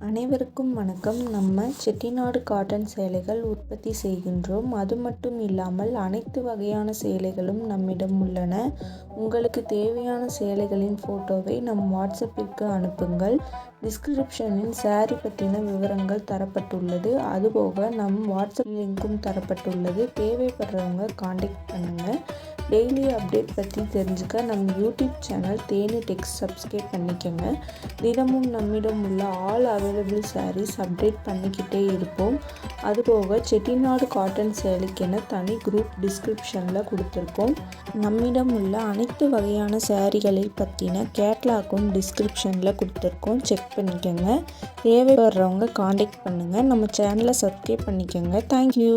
அனைவருக்கும் வணக்கம். நம்ம செட்டிநாடு காட்டன் சேலைகள் உற்பத்தி செய்கின்றோம். அது மட்டும் இல்லாமல் அனைத்து வகையான சேலைகளும் நம்மிடம் உள்ளன. உங்களுக்கு தேவையான சேலைகளின் ஃபோட்டோவை நம் வாட்ஸ்அப்பிற்கு அனுப்புங்கள். டிஸ்கிரிப்ஷனில் சாரி பற்றின விவரங்கள் தரப்பட்டுள்ளது. அதுபோக நம் வாட்ஸ்அப் லிங்க்கும் தரப்பட்டுள்ளது. தேவைப்படுறவங்க காண்டாக்ட் பண்ணுங்கள். டெய்லி அப்டேட் பற்றி தெரிஞ்சுக்க நம்ம யூடியூப் சேனல் தேனி டெக்ஸ் சப்ஸ்கிரைப் பண்ணிக்கோங்க. தினமும் நம்மிடம் உள்ள ஆல் அவைலபிள் சாரீஸ் அப்டேட் பண்ணிக்கிட்டே இருப்போம். அதுபோக செட்டிநாடு காட்டன் சேலைக்கென தனி குரூப் டிஸ்கிரிப்ஷனில் கொடுத்துருக்கோம். நம்மிடம் உள்ள அனைத்து வகையான சாரீகளை பற்றின கேட்லாக்கும் டிஸ்கிரிப்ஷனில் கொடுத்துருக்கோம். செக் பண்ணிக்கோங்க. தேவைப்படுறவங்க காண்டாக்ட் பண்ணுங்கள். நம்ம சேனலை சப்ஸ்கிரைப் பண்ணிக்கோங்க. தேங்க்யூ.